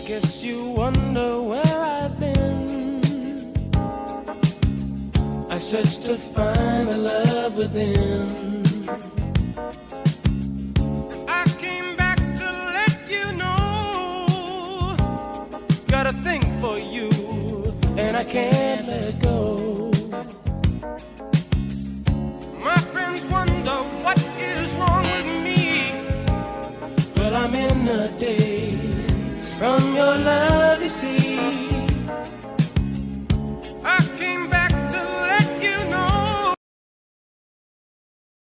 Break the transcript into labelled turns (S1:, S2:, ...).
S1: Guess you wonder where I've been. I searched to find the love within. I came back to let you know, got a thing for you, and I can't let go. My friends wonder what is wrong with me. Well, I'm in a daze.